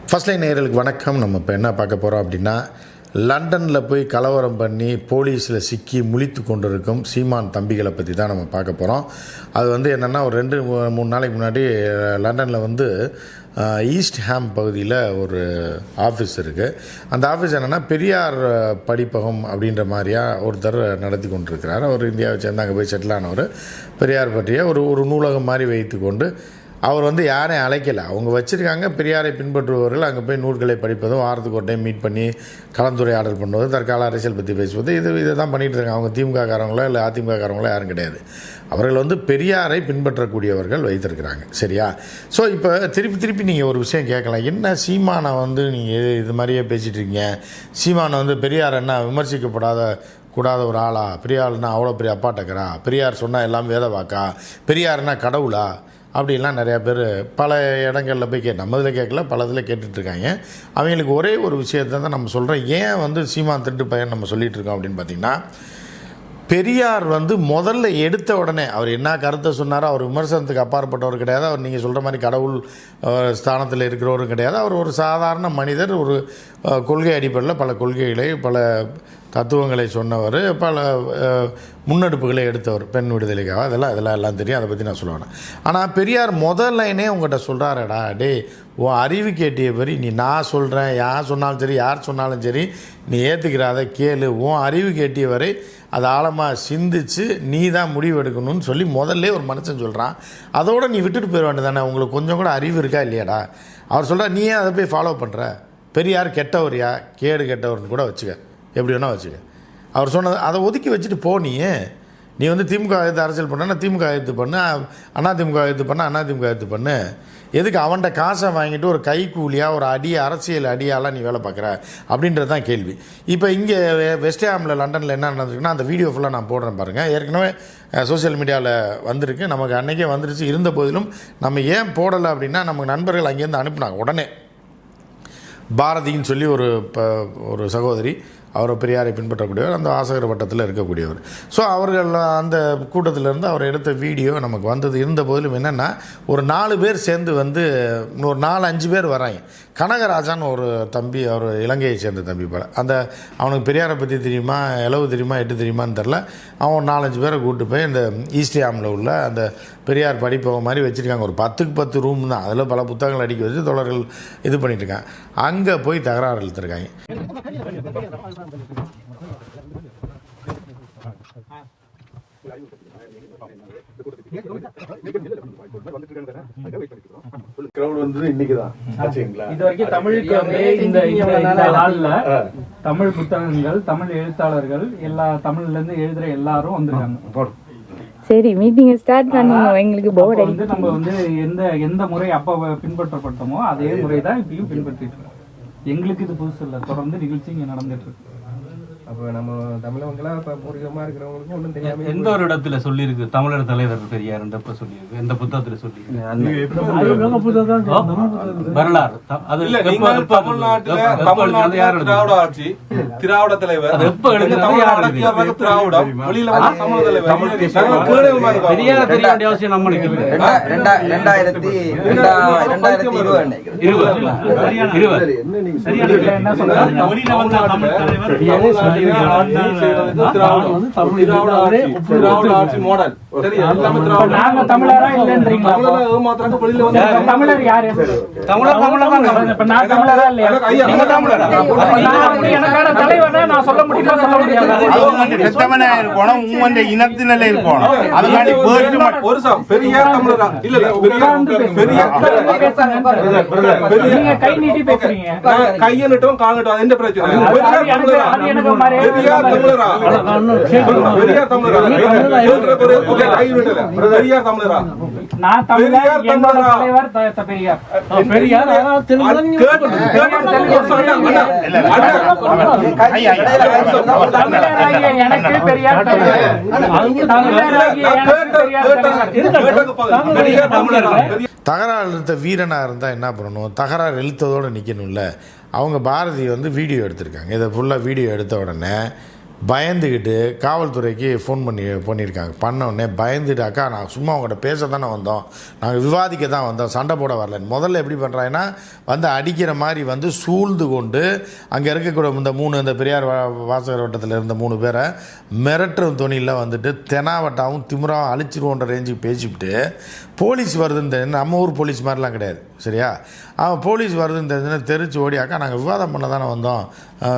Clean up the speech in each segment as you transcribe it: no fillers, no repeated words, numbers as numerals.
First line நேயர்களுக்கு வணக்கம். நம்ம இப்போ என்ன பார்க்க போகிறோம் அப்படின்னா, லண்டனில் போய் கலவரம் பண்ணி போலீஸில் சிக்கி முழித்து கொண்டிருக்கும் சீமான் தம்பிகளை பற்றி தான் நம்ம பார்க்க போகிறோம். அது வந்து என்னென்னா, ஒரு 2-3 நாளைக்கு முன்னாடி லண்டனில் ஈஸ்ட் ஹாம் பகுதியில் ஒரு ஆஃபீஸ் இருக்குது. அந்த ஆஃபீஸ் என்னென்னா, பெரியார் படிப்பகம் அப்படின்ற மாதிரியாக ஒருத்தர் நடத்தி கொண்டிருக்கிறார். அவர் இந்தியாவை சேர்ந்து அங்கே போய் செட்டில் ஆனவர். பெரியார் பற்றிய ஒரு நூலகம் மாதிரி வைத்து கொண்டு அவர் யாரையும் அழைக்கலை. அவங்க வச்சுருக்காங்க, பெரியாரை பின்பற்றுபவர்கள் அங்கே போய் நூல்களை படிப்பதும், வாரத்துக்கு ஒரு டைம் மீட் பண்ணி கலந்துரையாடல் பண்ணுவது, தற்கால அரசியல் பற்றி பேசுவது, இதை தான் பண்ணிகிட்டு இருக்காங்க. அவங்க திமுககாரங்களோ இல்லை அதிமுககாரங்களோ யாரும் கிடையாது. அவர்கள் பெரியாரை பின்பற்றக்கூடியவர்கள் வைத்திருக்கிறாங்க. சரியா? ஸோ இப்போ திருப்பி நீங்கள் ஒரு விஷயம் கேட்கலாம், என்ன சீமானை நீங்கள் இது மாதிரியே பேசிகிட்டு இருக்கீங்க, சீமானை பெரியார் என்ன கூடாத ஒரு ஆளா, பெரியார்னா அவ்வளோ பெரிய அப்பாட்டக்கரா, பெரியார் சொன்னால் எல்லாம் வேத வாக்கா, பெரியார்னா கடவுளா அப்படின்லாம் நிறையா பேர் பல இடங்களில் போய் நம்ம இதில் கேட்கல, பல இதில் கேட்டுட்ருக்காங்க. அவங்களுக்கு ஒரே ஒரு விஷயத்தை தான் நம்ம சொல்கிறோம். ஏன் சீமான் திருட்டு பையன் நம்ம சொல்லிகிட்டு இருக்கோம் அப்படின்னு பார்த்திங்கன்னா, பெரியார் முதல்ல எடுத்த உடனே அவர் என்ன கருத்தை சொன்னாரோ, அவர் விமர்சனத்துக்கு அப்பாற்பட்டவர் கிடையாது. அவர் நீங்கள் சொல்கிற மாதிரி கடவுள் ஸ்தானத்தில் இருக்கிறவரும் கிடையாது. அவர் ஒரு சாதாரண மனிதர். ஒரு கொள்கை அடிப்படையில் பல கொள்கைகளை, பல தத்துவங்களை சொன்னவர், பல முன்னெடுப்புகளை எடுத்தவர், பெண் விடுதலைக்காக. அதெல்லாம் எல்லாம் தெரியும், அதை பற்றி நான் சொல்லுவேன். ஆனால் பெரியார் முதல் லைனே உங்கள்கிட்ட சொல்கிறாரடா, டே உன் அறிவு கேட்டிய பரி நீ நான் சொல்கிறேன், யார் சொன்னாலும் சரி, யார் சொன்னாலும் சரி, நீ ஏற்றுக்கிறாத கேளு, உன் அறிவு கேட்டிய வரை அதை ஆழமாக சிந்திச்சு நீ தான் முடிவு எடுக்கணும்னு சொல்லி முதல்ல ஒரு மனுஷன் சொல்கிறான். அதோடு நீ விட்டுட்டு போயிட வேண்டியதானே? உங்களுக்கு கொஞ்சம் கூட அறிவு இருக்கா இல்லையாடா? அவர் சொல்கிறார், நீ ஏன் அதை போய் ஃபாலோ பண்ணுற? பெரியார் கெட்டவரியா, கேடு கெட்டவர்னு கூட வச்சுக்க, எப்படி வேணால் வச்சுக்க. அவர் சொன்னது அதை ஒதுக்கி வச்சுட்டு போ. நீ திமுக எதிர்த்து அரசியல் பண்ணா திமுக எதிர்த்து பண்ணு, அதிமுக எதிர்த்து பண்ண அதிமுக எதிர்த்து பண்ணு. எதுக்கு அவன்கிட்ட காசை வாங்கிட்டு ஒரு கைக்கூலியாக ஒரு அரசியல் அடியாலாம் நீ வேலை பார்க்குற அப்படின்றது தான் கேள்வி. இப்போ இங்கே வெஸ்ட் ஹாமில் லண்டனில் என்ன நடந்திருக்குன்னா, அந்த வீடியோ ஃபுல்லாக நான் போடுறேன் பாருங்கள். ஏற்கனவே சோசியல் மீடியாவில் வந்திருக்கு, நமக்கு அன்றைக்கே வந்துருச்சு. இருந்த போதிலும் நம்ம ஏன் போடலை அப்படின்னா, நமக்கு நண்பர்கள் அங்கேருந்து அனுப்புனாங்க. உடனே பாரதின்னு சொல்லி ஒரு சகோதரி, அவர் பெரியாரை பின்பற்றக்கூடியவர், அந்த வாசகர் வட்டத்தில் இருக்கக்கூடியவர். ஸோ அவர்கள் அந்த கூட்டத்திலேருந்து அவர் எடுத்த வீடியோ நமக்கு வந்தது. இருந்த போதிலும் என்னென்னா, ஒரு 4 பேர் சேர்ந்து ஒரு 4-5 பேர் வராங்க. கனகராஜான்னு ஒரு தம்பி, அவர் இலங்கையை சேர்ந்த தம்பி போல. அவனுக்கு பெரியாரை பற்றி தெரியுமா, எளவு தெரியுமா, எட்டு தெரியுமான்னு தெரில. அவன் ஒரு 4-5 பேரை கூப்பிட்டு போய் இந்த ஈஸ்ட் ஹாமில் உள்ள அந்த பெரியார் படிப்பகம் மாதிரி வச்சுருக்காங்க. ஒரு 10க்கு 10 ரூம் தான், அதில் பல புத்தகங்கள் அடிக்க வச்சு தோழர்கள் இது பண்ணிட்டு இருக்காங்க. அங்கே போய் தகராறு இழுத்துருக்காங்க. தமிழ் புத்தகங்கள், தமிழ் எழுத்தாளர்கள், எல்லா தமிழ்ல இருந்து எழுதுற எல்லாரும் வந்துருக்காங்க. சரி, மீட்டிங் ஸ்டார்ட் பண்ணுவோம். எங்களுக்கு போர்டு நம்ம எந்த முறை அப்ப பின்பற்றப்பட்டோமோ அதே முறை தான் இப்பயும் பின்பற்றிட்டு இருக்கோம். எங்களுக்கு இது புதுசு இல்லை, தொடர்ந்து நிகழ்ச்சி இங்க நடந்துட்டு இருக்கு. அப்ப நம்ம தமிழவங்களா இப்ப பூர்வீகமா இருக்கிறவங்களுக்கு ஒன்றும் தெரியாம எந்த ஒரு இடத்துல சொல்லியிருக்கு தமிழர் தலைவர் பெரியார் சொல்லியிருக்கு, எந்த புத்தகத்துல சொல்லியிருக்கு? வரலாறு திராவிட ஆட்சி, திராவிட தலைவர் பெரியார் தெரிய வேண்டிய அவசியம் நம்மளுக்கு இல்லை. 2020 என்ன சொல்றாங்க? இனத்தினே இருக்கணும். கையனிட்டும் காங்கட்டும், எந்த பிரச்சனை? தகராறு இழுத்த வீரனா இருந்தா என்ன பண்ணணும்? தகராறு இழுத்ததோடு நிற்கணும்ல. அவங்க பாரதி வீடியோ எடுத்திருக்காங்க. இதை ஃபுல்லாக வீடியோ எடுத்த உடனே பயந்துக்கிட்டு காவல்துறைக்கு ஃபோன் பண்ணியிருக்காங்க. பண்ணோடனே பயந்துட்டாக்கா, நான் சும்மா அவங்கள்ட்ட பேச தானே வந்தோம், நாங்கள் விவாதிக்க தான் வந்தோம், சண்டை போட வரல. முதல்ல எப்படி பண்ணுறாங்கன்னா வந்து அடிக்கிற மாதிரி வந்து சூழ்ந்து கொண்டு அங்கே இருக்கக்கூடிய இந்த பெரியார் வாசகர் வட்டத்தில் இருந்த 3 பேரை மிரட்டுற துணியில் வந்துட்டு தெனாவட்டாவும் திமுறாவும் அழிச்சிருவோன்ற ரேஞ்சுக்கு பேசிவிட்டு, போலீஸ் வருதுன்னு நம்ம ஊர் போலீஸ் மாதிரிலாம் கிடையாது சரியா, அவன் போலீஸ் வருதுன்னு தெரிஞ்சுன்னா தெரிச்சு ஓடியாக்கா, நாங்கள் விவாதம் பண்ண தானே வந்தோம்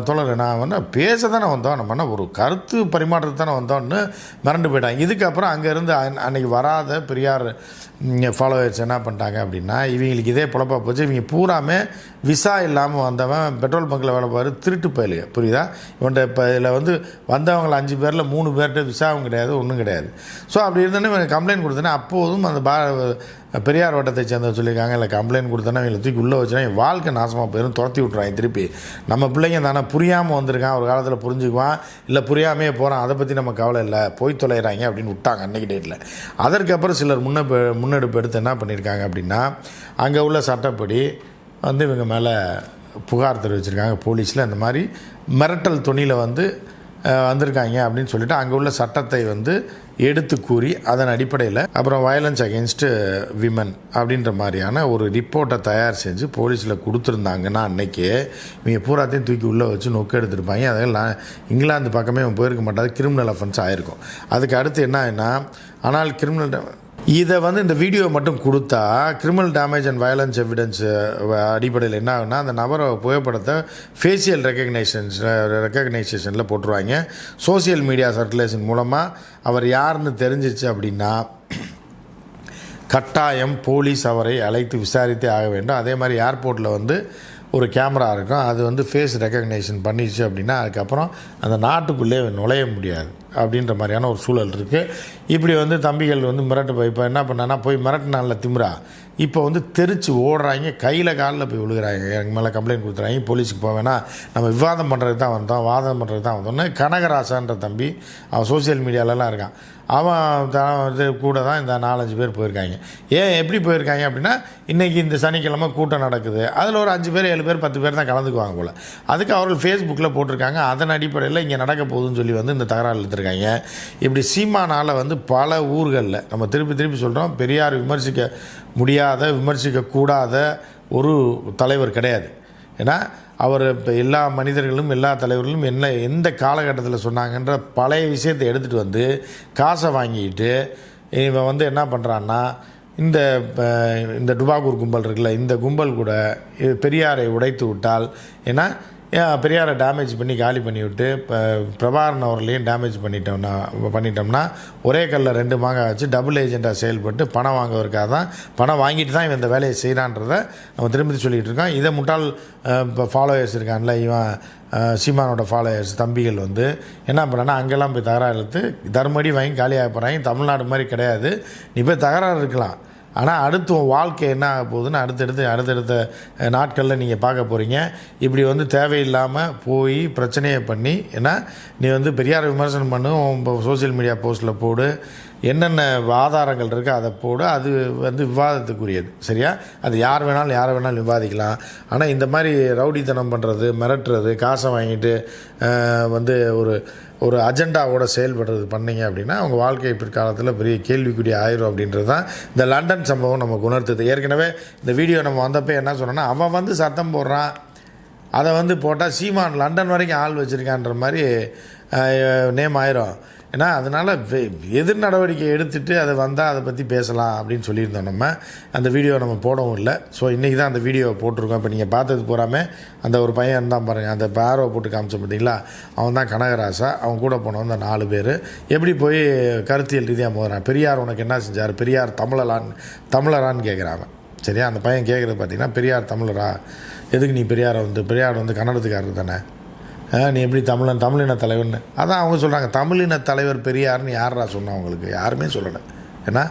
தொடர், நான் வந்து பேச தானே வந்தோம், நம்ம என்ன ஒரு கருத்து பரிமாற்றத்தை தானே வந்தோம்னு மிரண்டு போயிட்டாங்க. இதுக்கப்புறம் அங்கேருந்து அன்றைக்கி வராத பெரியார் ஃபாலோவர்ஸ் என்ன பண்ணிட்டாங்க அப்படின்னா, இவங்களுக்கு இதே பொழப்பா போச்சு. இவங்க பூராமே விசா இல்லாமல் வந்தவன் பெட்ரோல் பங்கில் வேலை பாரு திருட்டு பயலுங்க, புரியுதா? இவன்ட்ட இப்போ இதில் வந்து வந்தவங்களை 5 பேரில் 3 பேர்கிட்ட விசாவும் கிடையாது, ஒன்றும் கிடையாது. ஸோ அப்படி இருந்தோன்னே இவங்க கம்ப்ளைண்ட் கொடுத்தோன்னே அப்போதும் அந்த பெரியார் வட்டத்தை சேர்ந்தவர் சொல்லியிருக்காங்க, இல்லை கம்ப்ளைண்ட் கொடுத்தோன்னா இவங்களை தூக்கி உள்ளே வச்சுன்னா என் வாழ்க்கை நாசமாக போயிடும், துரத்தி விட்ருவாங்க திருப்பி. நம்ம பிள்ளைங்க தானே புரியாமல் வந்திருக்கான், ஒரு காலத்தில் புரிஞ்சுக்குவான், இல்லை புரியாமையே போகிறான், அதை பற்றி நம்ம கவலை இல்லை, போய் தொலைகிறாங்க அப்படின்னு விட்டாங்க அன்றைக்கி டேட்டில். அதற்கப்புறம் சிலர் முன்னெடுப்பு எடுத்து என்ன பண்ணியிருக்காங்க அப்படின்னா, அங்கே உள்ள சட்டப்படி வந்து இவங்க மேலே புகார் தெரிவிச்சிருக்காங்க போலீஸில். இந்த மாதிரி மிரட்டல் துணியில் வந்து வந்திருக்காங்க அப்படின்னு சொல்லிட்டு அங்கே உள்ள சட்டத்தை வந்து எடுத்து கூறி அதன் அடிப்படையில் அப்புறம் வயலன்ஸ் அகெயின்ஸ்டு விமன் அப்படின்ற மாதிரியான ஒரு ரிப்போர்ட்டை தயார் செஞ்சு போலீஸில் கொடுத்துருந்தாங்கன்னா அன்றைக்கி இவங்க பூராத்தையும் தூக்கி உள்ளே வச்சு நொக்க எடுத்துருப்பாங்க. அதெல்லாம் இங்கிலாந்து பக்கமே போயிருக்க மாட்டாது, கிரிமினல் அஃபென்ஸ் ஆகிருக்கும். அதுக்கு அடுத்து என்ன ஆனால் கிரிமினல் இதை வந்து இந்த வீடியோ மட்டும் கொடுத்தா criminal damage and violence evidence அடிப்படையில் என்ன ஆகுனா, அந்த நபரை புகைப்படத்தை ஃபேஷியல் ரெக்கக்னைசேஷனில் போட்டுருவாங்க. சோசியல் மீடியா சர்க்குலேஷன் மூலமாக அவர் யாருன்னு தெரிஞ்சிருச்சு அப்படின்னா கட்டாயம் போலீஸ் அவரை அழைத்து விசாரித்தே ஆக வேண்டும். அதே மாதிரி ஏர்போர்ட்டில் வந்து ஒரு கேமரா இருக்கும், அது வந்து ஃபேஸ் ரெக்கக்னைசேஷன் பண்ணிடுச்சு அப்படின்னா அதுக்கப்புறம் அந்த நாட்டுக்குள்ளே நுழைய முடியாது அப்படின்ற மாதிரியான ஒரு சூழல் இருக்குது. இப்படி வந்து தம்பிகள் வந்து இப்போ என்ன பண்ணான்னா போய் மிரட்டினால திமிரா இப்போ வந்து தெரிச்சு ஓடுறாங்க, கையில் காலில் போய் விழுகிறாங்க, எனக்கு மேலே கம்ப்ளைண்ட் கொடுத்துறாங்க, போலீஸுக்கு போவேன்னா நம்ம விவாதம் பண்ணுறதுக்கு தான் வந்தோம், வாதம் பண்ணுறதுக்கு தான் வந்தோம்னு கனகராசான்ற தம்பி அவன் சோசியல் மீடியாலலாம் இருக்கான். அவன் கூட தான் இந்த 4-5 பேர் போயிருக்காங்க. ஏன் எப்படி போயிருக்காங்க அப்படின்னா, இன்றைக்கி இந்த சனிக்கிழமை கூட்டம் நடக்குது, அதில் ஒரு 5 பேர் 7 பேர் 10 பேர் தான் கலந்துக்குவாங்க போல். அதுக்கு அவர்கள் ஃபேஸ்புக்கில் போட்டிருக்காங்க. அதன் அடிப்படையில் இங்கே நடக்க போகுதுன்னு சொல்லி வந்து இந்த தகராறு எடுத்துருக்காங்க. இப்படி சீமானால் வந்து பல ஊர்களில் நம்ம திருப்பி சொல்கிறோம், பெரியார் விமர்சிக்க முடியாத, விமர்சிக்கக்கூடாத ஒரு தலைவர் கிடையாது. ஏன்னா அவர் இப்போ எல்லா மனிதர்களும் எல்லா தலைவர்களும் எந்த காலகட்டத்தில் சொன்னாங்கன்ற பழைய விஷயத்தை எடுத்துகிட்டு வந்து காசை வாங்கிட்டு இவன் வந்து என்ன பண்ணுறான்னா, இந்த டுபாகூர் கும்பல் இருக்குல்ல, இந்த கும்பல் கூட பெரியாரை உடைத்து விட்டால், ஏன்னா பெரியாரை டேமேஜ் பண்ணி காலி பண்ணி விட்டு இப்போ பிரபாகரன் அவர்களையும் டேமேஜ் பண்ணிட்டோம்னா ஒரே கல்லில் 2 மாங்காய் வச்சு டபுள் ஏஜெண்ட்டாக செயல்பட்டு பணம் வாங்குவதற்காக தான், பணம் வாங்கிட்டு தான் இவன் இந்த வேலையை செய்கிறான்றதை நம்ம திரும்பி சொல்லிகிட்டு இருக்கோம். இதை முட்டாள் இப்போ ஃபாலோவர்ஸ் இருக்கான்ல, இவன் சீமானோட ஃபாலோவர்ஸ் தம்பிகள் வந்து என்ன பண்ணான்னா அங்கெல்லாம் போய் தகராறு எடுத்து தர்மடி வாங்கி காலியாக போகிறாங்க. தமிழ்நாடு மாதிரி கிடையாது, நீ போய் தகராறு இருக்கலாம், ஆனால் அடுத்து வாழ்க்கை என்ன ஆக போகுதுன்னு அடுத்தடுத்த நாட்களில் நீங்கள் பார்க்க போகிறீங்க. இப்படி வந்து தேவையில்லாமல் போய் பிரச்சனையை பண்ணி, ஏன்னா நீ வந்து பெரியார் விமர்சனம் பண்ணு, சோசியல் மீடியா போஸ்ட்டில் போடு, என்னென்ன ஆதாரங்கள் இருக்குது அதை போடு, அது வந்து விவாதத்துக்குரியது சரியா. அது யார் வேணாலும் விவாதிக்கலாம். ஆனால் இந்த மாதிரி ரவுடித்தனம் பண்ணுறது, மிரட்டுறது, காசை வாங்கிட்டு வந்து ஒரு அஜெண்டாவோட செயல்படுறது பண்ணிங்க அப்படின்னா அவங்க வாழ்க்கை பிற்காலத்தில் பெரிய கேள்விக்குரிய ஆயிரும் அப்படின்றது தான் இந்த லண்டன் சம்பவம் நமக்கு உணர்த்துது. ஏற்கனவே இந்த வீடியோ நம்ம வந்தப்போ என்ன சொன்னோன்னா, அவன் வந்து சத்தம் போடுறான், அதை வந்து போட்டால் சீமான் லண்டன் வரைக்கும் ஆள் வச்சுருக்கான்ற மாதிரி நேம் ஆயிரும். ஏன்னா அதனால் எதிர் நடவடிக்கை எடுத்துகிட்டு அதை வந்தால் அதை பற்றி பேசலாம் அப்படின்னு சொல்லியிருந்தோம். நம்ம அந்த வீடியோ நம்ம போடவும் இல்லை. ஸோ இன்றைக்கி தான் அந்த வீடியோவை போட்டிருக்கோம். இப்போ நீங்கள் பார்த்தது போகாமல் அந்த ஒரு பையன் தான் பாருங்கள், அந்த பேரோ போட்டு காமிச்ச பார்த்தீங்களா, அவன் தான் கனகராசா. அவன் கூட போனவன் அந்த 4 பேர் எப்படி போய் கருத்தியல் ரீதியாக மோதுறான். பெரியார் உனக்கு என்ன செஞ்சார், பெரியார் தமிழரான்னு கேட்குறாங்க சரியா. அந்த பையன் கேட்குறது பார்த்தீங்கன்னா, பெரியார் தமிழரா, எதுக்கு நீ பெரியார் வந்து கன்னடத்துக்காரர் தானே, நீ எப்படி தமிழின தலைவர்னு. அதான் அவங்க சொல்கிறாங்க, தமிழின தலைவர் பெரியார்னு யாரா சொன்னால் அவங்களுக்கு யாருமே சொல்லலை. ஏன்னா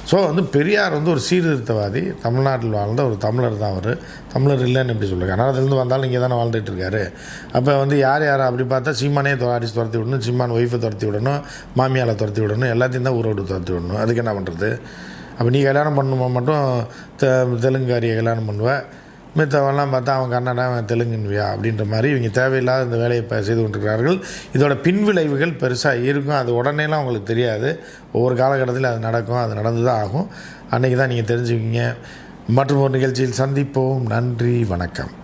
ஸோ வந்து பெரியார் வந்து ஒரு சீர்திருத்தவாதி, தமிழ்நாட்டில் வாழ்ந்த ஒரு தமிழர் தான். அவர் தமிழர் இல்லைன்னு எப்படி சொல்கிறாங்க, கன்னடத்துலேருந்து வந்தாலும் இங்கே தானே வாழ்ந்துட்டு இருக்காரு. அப்போ வந்து யார் அப்படி பார்த்தா சீமானே அடித்து துரத்தி விடணும், சீமான் ஒய்ஃபை துரத்தி விடணும், மாமியாரை துரத்தி விடணும், எல்லாத்தையும் தான் ஊரை விட்டு துரத்தி விடணும். அதுக்கு என்ன பண்ணுறது? அப்போ நீ கல்யாணம் பண்ணும்போது மட்டும் தெலுங்காரியை கல்யாணம் பண்ணுவேன், மித்தவெல்லாம் பார்த்தா அவன் கன்னடா அவன் தெலுங்குன்வியா அப்படின்ற மாதிரி இவங்க தேவையில்லாத இந்த வேலையை செய்து கொண்டிருக்கிறார்கள். இதோட பின்விளைவுகள் பெருசாக இருக்கும். அது உடனேலாம் அவங்களுக்கு தெரியாது. ஒவ்வொரு காலகட்டத்தில் அது நடக்கும். அது நடந்து தான் ஆகும். அன்றைக்கி தான் நீங்கள் தெரிஞ்சுக்கிங்க. மற்றும் ஒரு நிகழ்ச்சியில் சந்திப்போம். நன்றி, வணக்கம்.